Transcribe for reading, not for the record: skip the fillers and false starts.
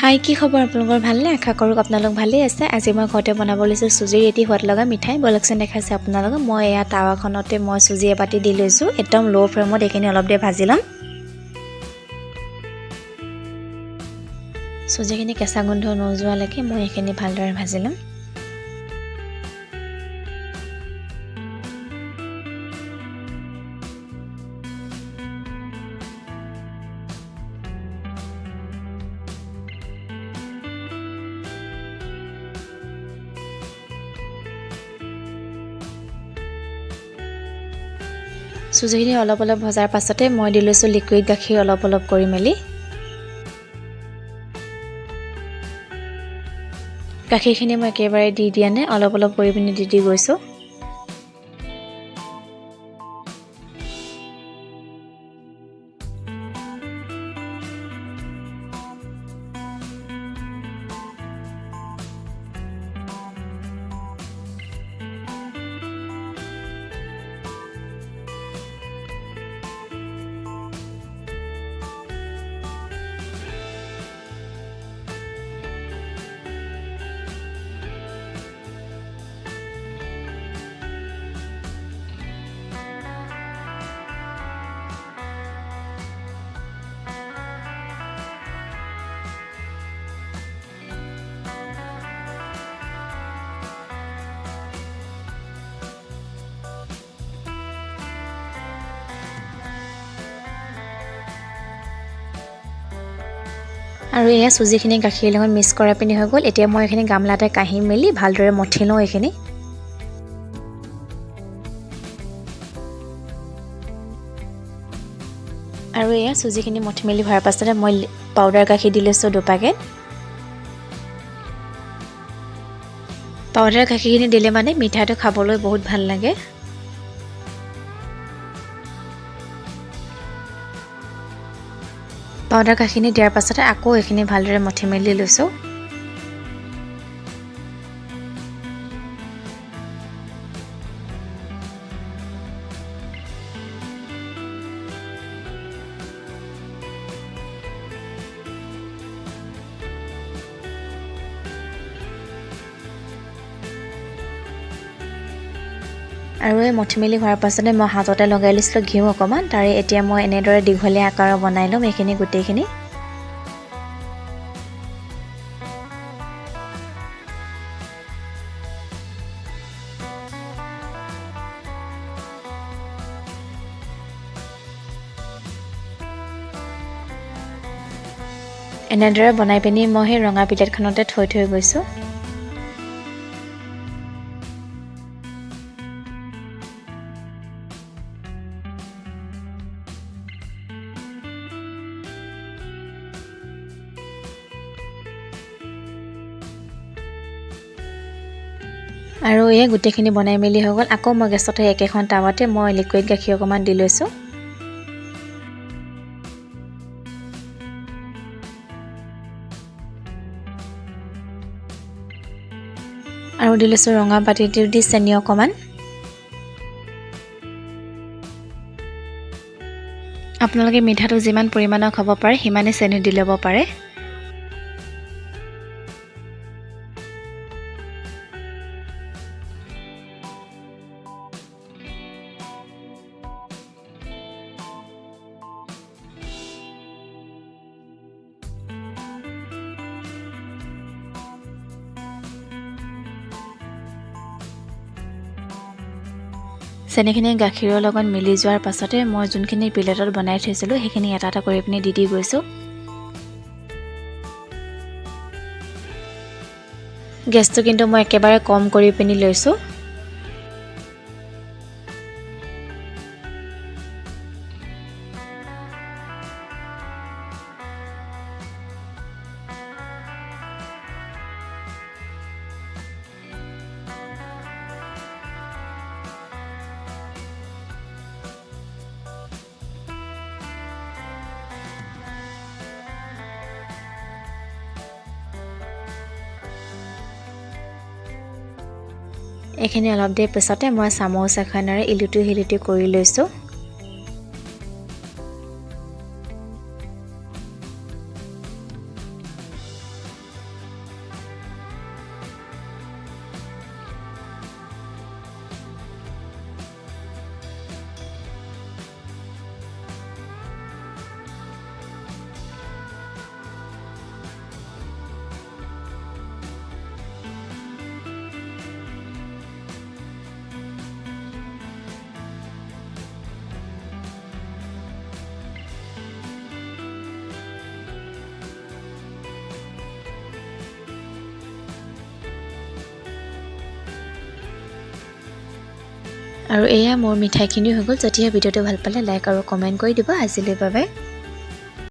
হাই কি খবৰ আপোনালোকৰ ভালনে আশা কৰোঁ আপোনালোক ভালেই আছে আজি মই ঘৰতে বনাব লৈছোঁ সুজিৰ এটি সোৱাদ লগা মিঠাই বলকচোন দেখাইছে আপোনালোকক মই এয়া তাৱাখনতে মই সুজি এবাটি দি লৈছোঁ একদম লো ফ্লেমত এইখিনি অলপ দেৰি ভাজি ল'ম সুজিখিনি কেঁচা গোন্ধ নোযোৱালৈকে মই এইখিনি ভালদৰে ভাজি ল'ম সুজিখিনি অলপ অলপ ভজাৰ পাছতে মই দি লৈছোঁ লিকুইড গাখীৰ অলপ অলপ কৰি মেলি গাখীৰখিনি মই একেবাৰে দি দিয়া নাই অলপ অলপ কৰি পিনি দি গৈছোঁ আৰু এয়া সুজিখিনি গাখীৰ লগত মিক্স কৰা পিনি হৈ গ'ল এতিয়া মই এইখিনি গামলাতে কাঢ়ি মেলি ভালদৰে মঠি লওঁ এইখিনি আৰু এয়া সুজিখিনি মঠি মেলি হোৱাৰ পাছতে মই পাউডাৰ গাখীৰ দি লৈছোঁ 2 পেকেট পাউডাৰ গাখীৰখিনি দিলে মানে মিঠাইটো খাবলৈ বহুত ভাল লাগে পাউডাৰ গাখীৰখিনি দিয়াৰ পাছতে আকৌ এইখিনি ভালদৰে মঠি মেলি লৈছোঁ আৰু এই মঠি মেলি হোৱাৰ পাছতে মই হাততে লগাই লৈছিলোঁ ঘিউ অকণমান তাৰে এতিয়া মই এনেদৰে দীঘলীয়া আকাৰৰ বনাই ল'ম এইখিনি গোটেইখিনি এনেদৰে বনাই পিনি মই সেই ৰঙা প্লেটখনতে থৈ গৈছোঁ আৰু এই গোটেইখিনি বনাই মেলি হৈ গ'ল আকৌ মই গেছতে একেখন টাৱাতে মই লিকুইড গাখীৰ অকমান দি লৈছোঁ আৰু দি লৈছোঁ ৰঙা বাটিটো দি চেনি অকমান আপোনালোকে মিঠাটো যিমান পৰিমাণৰ খাব পাৰে সিমানে চেনি দি ল'ব পাৰে চেনিখিনি গাখীৰৰ লগত মিলি যোৱাৰ পাছতে মই যোনখিনি প্লেটত বনাই থৈছিলোঁ সেইখিনি এটা এটা কৰি পিনি দি গৈছোঁ গেছটো কিন্তু মই একেবাৰে কম কৰি পিনি লৈছোঁ এইখিনি অলপ দেৰি পিছতে মই চামুচ এখনেৰে ইলুটি হিলুটি কৰি লৈছোঁ আৰু এয়া মোৰ মিঠাইখিনি হৈ গ'ল যদিহে ভিডিঅ'টো ভাল পালে লাইক আৰু কমেণ্ট কৰি দিব আজিলৈ বাবে